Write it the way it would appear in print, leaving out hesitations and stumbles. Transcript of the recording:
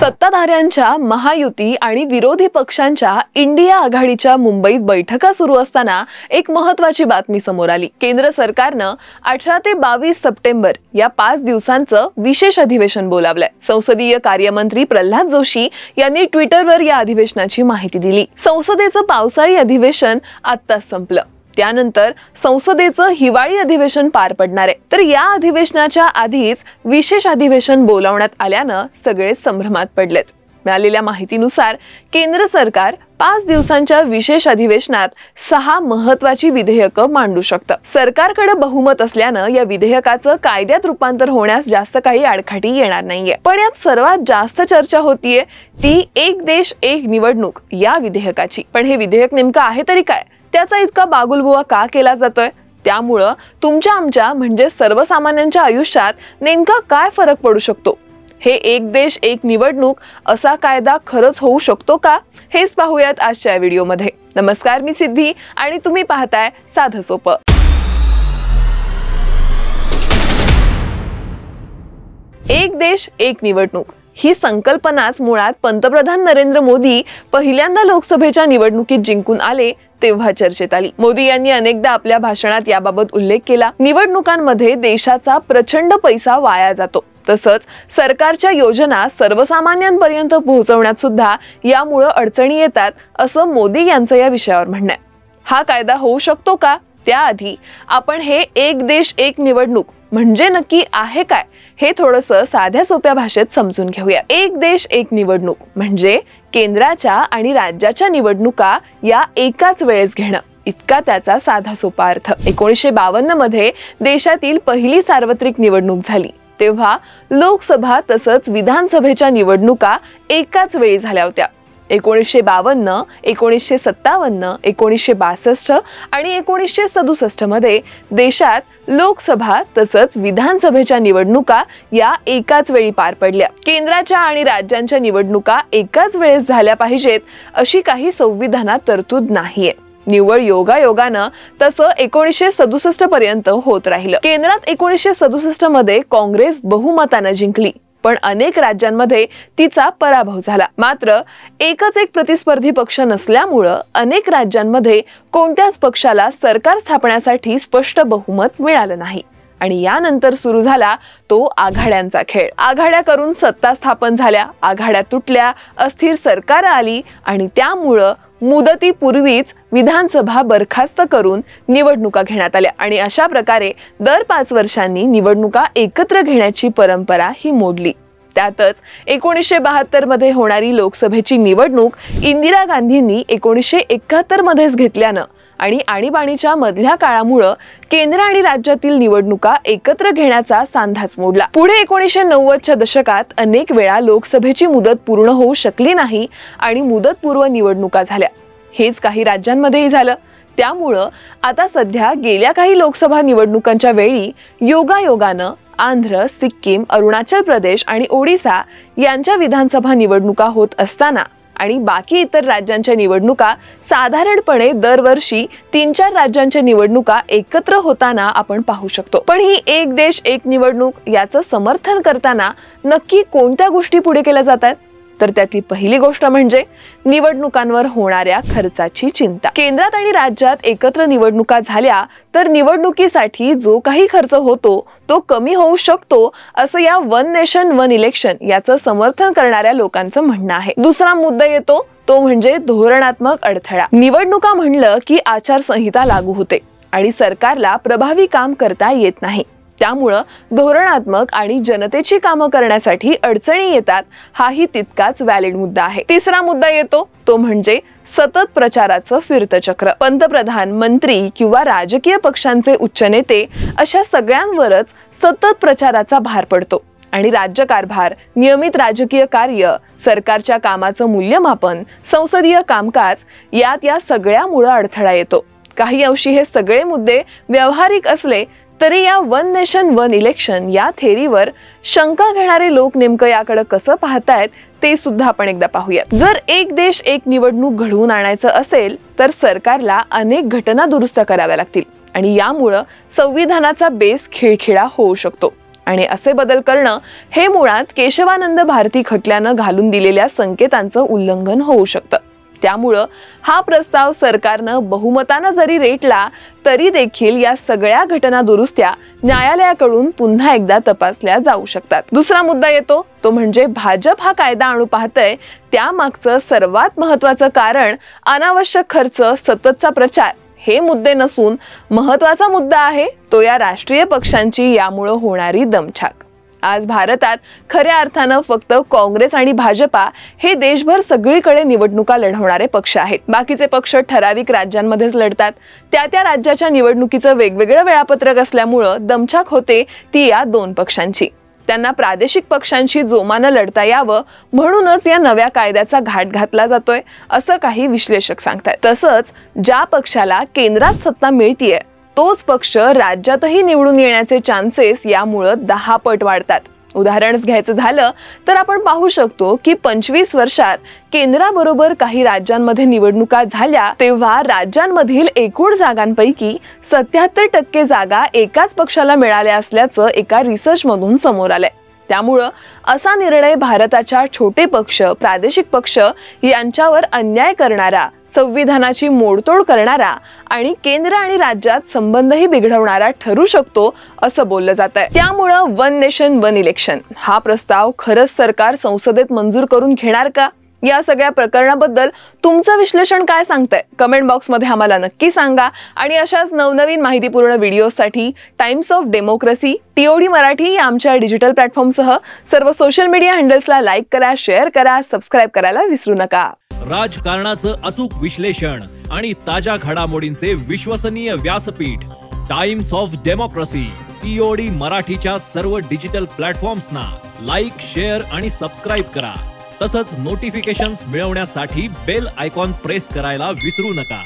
सत्ताधाऱ्यांच्या महायुती आणि विरोधी पक्षांच्या इंडिया आघाडीच्या मुंबईत बैठका सुरू असताना एक महत्त्वाची बातमी समोर आली। केंद्र सरकारनं 18 ते 22 सप्टेंबर या 5 दिवसांचं विशेष अधिवेशन बोलावलंय। संसदीय कार्यमंत्री प्रल्हाद जोशी यांनी ट्विटरवर या अधिवेशनाची माहिती दिली। संसदेचं पावसाळी अधिवेशन आत्ताच संपलं, त्यानंतर संसदेचं हिवाळी अधिवेशन पार पडणार आहे। तर या अधिवेशनाच्या आधीच विशेष अधिवेशन बोलावण्यात आल्यानं सगळे संभ्रमात पडलेत। मिळालेल्या माहितीनुसार केंद्र सरकार 5 दिवसांच्या विशेष अधिवेशनात 6 महत्त्वाची विधेयकं मांडू शकतं। सरकारकडे बहुमत असल्यानं या विधेयकाचं कायद्यात रूपांतर होण्यास जास्त काही अडखळी येणार नाहीये। पण यात सर्वात जास्त चर्चा होतीये ती एक देश एक निवडणूक या विधेयकाची। पण हे विधेयक नेमकं आहे तरी काय? त्याचा इतका बागुलबुवा का केला जातोय? त्यामुळं तुमच्या आमच्या म्हणजे सर्वसामान्यांच्या आयुष्यात नेमका काय फरक पडू शकतो? हे एक देश एक निवडणूक असा कायदा खरंच होऊ शकतो का? हेच पाहूयात आजच्या व्हिडिओमध्ये। नमस्कार, मी सिद्धी आणि तुम्ही पाहताय साधं सोपं। एक देश एक निवडणूक ही संकल्पनाच मुळात पंतप्रधान नरेंद्र मोदी पहिल्यांदा लोकसभेच्या निवडणुकीत जिंकून आले तेव्हा चर्चेत आली। मोदी यांनी अनेकदा आपल्या भाषणात याबाबत उल्लेख केला। निवडणुकांमध्ये देशाचा प्रचंड पैसा वाया जातो, तसंच सरकारच्या योजना सर्वसामान्यांपर्यंत पोहोचवण्यात सुद्धा यामुळे अडचणी येतात असं मोदी यांचं या विषयावर म्हणणं आहे। हा कायदा होऊ शकतो का? त्याआधी आपण हे एक देश एक निवडणूक म्हणजे नक्की आहे काय हे थोडंसं साध्या सोप्या भाषेत समजून घेऊया। एक देश एक निवडणूक म्हणजे केंद्राच्या आणि राज्याच्या निवडणुका या एकाच वेळेस घेणं, इतका त्याचा साधा सोपा अर्थ। 1952 मध्ये देशातील पहिली सार्वत्रिक निवडणूक झाली तेव्हा लोकसभा तसंच विधानसभेच्या निवडणुका एकाच वेळी झाल्या होत्या। 1952, 1957, 1962 आणि 1967 मध्ये देशात लोकसभा तसंच विधानसभेच्या निवडणुका या एकाच वेळी पार पडल्या। केंद्राच्या आणि राज्यांच्या निवडणुका एकाच वेळेस झाल्या पाहिजेत अशी काही संविधानात तरतूद नाहीये। निव्वळ योगायोगानं तसं 1967 पर्यंत होत राहिलं। केंद्रात 1967 मध्ये काँग्रेस बहुमतानं जिंकली, पण अनेक राज्यांमध्ये तिचा पराभव झाला। मात्र एकच एक प्रतिस्पर्धी पक्ष नसल्यामुळं अनेक राज्यांमध्ये कोणत्याच पक्षाला सरकार स्थापण्यासाठी स्पष्ट बहुमत मिळालं नाही आणि यानंतर सुरू झाला तो आघाड्यांचा खेळ। आघाड्या करून सत्ता स्थापन झाल्या, आघाड्या तुटल्या, अस्थिर सरकार आली आणि त्यामुळं मुदतीपूर्वीच विधानसभा बरखास्त करून निवडणुका घेण्यात आल्या आणि अशा प्रकारे दर 5 वर्षांनी निवडणुका एकत्र घेण्याची परंपरा ही मोडली। त्यातच 1972 मध्ये होणारी लोकसभेची निवडणूक इंदिरा गांधींनी 1971 मध्येच घेतल्यानं आणि आणीबाणीच्या मधल्या काळामुळं केंद्र आणि राज्यातील निवडणुका एकत्र घेण्याचा सांधाच मोडला। पुढे 1990च्या दशकात अनेक वेळा लोकसभेची मुदत पूर्ण होऊ शकली नाही आणि मुदतपूर्व निवडणुका झाल्या। हेच काही राज्यांमध्येही झालं। त्यामुळं आता सध्या गेल्या काही लोकसभा निवडणुकांच्या वेळी योगायोगानं आंध्र, सिक्कीम, अरुणाचल प्रदेश आणि ओडिसा यांच्या विधानसभा निवडणुका होत असताना आणि बाकी इतर राज्यांच्या निवडणुका साधारणपणे दरवर्षी 3-4 राज्यांच्या निवडणुका एकत्र होताना आपण पाहू शकतो। पण ही एक देश एक निवडणूक याचं समर्थन करताना नक्की कोणत्या गोष्टी पुढे केल्या जातात? तर त्यातली पहिली गोष्ट म्हणजे निवडणुकांवर होणाऱ्या खर्चाची चिंता। केंद्रात आणि राज्यात एकत्र निवडणुका झाल्या तर निवडणुकीसाठी जो काही खर्च होतो तो कमी होऊ शकतो असं या वन नेशन वन इलेक्शन याचं समर्थन करणाऱ्या लोकांचं म्हणणं आहे। दुसरा मुद्दा येतो तो म्हणजे धोरणात्मक अडथळा। निवडणुका म्हणलं की आचारसंहिता लागू होते आणि सरकारला प्रभावी काम करता येत नाही, त्यामुळं धोरणात्मक आणि जनतेची कामं करण्यासाठी अडचणी येतात, हाही तितकाच व्हॅलिड मुद्दा आहे। तिसरा मुद्दा येतो तो म्हणजे सतत प्रचाराचं फिरतं चक्र। पंतप्रधान, मंत्री किंवा राजकीय पक्षांचे उच्च नेते अशा सगळ्यांवरच सतत प्रचाराचा भार पडतो आणि राज्यकारभार, नियमित राजकीय कार्य, सरकारच्या कामाचं मूल्यमापन, संसदीय कामकाज यात या सगळ्यामुळे अडथळा येतो। काही अंशी हे सगळे मुद्दे व्यावहारिक असले तरी या वन नेशन वन इलेक्शन या थेरीवर शंका घेणारे लोक नेमकं याकडे कसं पाहतायत ते सुद्धा आपण एकदा पाहूया। जर एक देश एक निवडणूक घडवून आणायचं असेल तर सरकारला अनेक घटना दुरुस्त कराव्या लागतील आणि यामुळे संविधानाचा बेस खिळखिळा होऊ शकतो आणि असे बदल करणं हे मुळात केशवानंद भारती खटल्यानं घालून दिलेल्या संकेतांचं उल्लंघन होऊ शकतं. त्यामुळं हा प्रस्ताव सरकारनं बहुमतानं जरी रेटला तरी देखील या सगळ्या घटना दुरुस्त्या न्यायालयाकडून पुन्हा एकदा तपासल्या जाऊ शकतात. दुसरा मुद्दा येतो तो म्हणजे भाजप हा कायदा आणू पाहतंय त्यामागचं सर्वात महत्त्वाचं कारण अनावश्यक खर्च, सततचा प्रचार हे मुद्दे नसून महत्त्वाचा मुद्दा आहे तो या राष्ट्रीय पक्षांची यामुळे होणारी दमछाक. आज भारतात खऱ्या अर्थानं फक्त काँग्रेस आणि भाजपा हे देशभर सगळीकडे निवडणुका लढवणारे पक्ष आहेत. बाकीचे पक्ष ठराविक राज्यांमध्येच लढतात. त्या राज्याच्या निवडणुकीचं वेगवेगळं वेळापत्रक असल्यामुळं दमछाक होते ती या दोन पक्षांची. त्यांना प्रादेशिक पक्षांशी जोमानं लढता यावं म्हणूनच या नव्या कायद्याचा घाट घातला जातोय असं काही विश्लेषक सांगतात. तसंच ज्या पक्षाला केंद्रात सत्ता मिळतीये तोच पक्ष राज्यातही निवडून येण्याचे चान्सेस यामुळे 10 पट वाढतात. उदाहरणच घ्यायचं झालं तर आपण पाहू शकतो की 25 वर्षात केंद्राबरोबर काही राज्यांमध्ये निवडणुका झाल्या तेव्हा राज्यांमधील एकूण जागांपैकी 77% जागा एकाच पक्षाला मिळाल्या असल्याचं एका रिसर्चमधून समोर आलंय. त्यामुळं असा निर्णय भारताच्या छोटे पक्ष, प्रादेशिक पक्ष यांच्यावर अन्याय करणारा, संविधानाची मोडतोड करणारा आणि केंद्र आणि राज्यात संबंधही बिघडवणारा ठरू शकतो असं बोललं जातंय. त्यामुळं वन नेशन वन इलेक्शन हा प्रस्ताव खरंच सरकार संसदेत मंजूर करून घेणार का? या सगळ्या प्रकरणाबद्दल तुमचं विश्लेषण काय सांगतंय कमेंट बॉक्समध्ये आम्हाला नक्की सांगा. आणि अशाच नवनवीन माहितीपूर्ण व्हिडिओसाठी times of democracy TOD Marathi या आमच्या डिजिटल प्लॅटफॉर्मसह सर्व सोशल मीडिया हँडल्सला लाईक करा, शेअर करा, सबस्क्राईब करायला विसरू नका. राजकारणाचं अचूक विश्लेषण आणि ताज्या घडामोडींचे विश्वसनीय व्यासपीठ टाइम्स ऑफ डेमोक्रेसी TOD मराठीच्या सर्व डिजिटल प्लॅटफॉर्म्सना लाईक, शेअर आणि सबस्क्राईब करा. तसंच नोटिफिकेशन्स मिळवण्यासाठी बेल आयकॉन प्रेस करायला विसरू नका.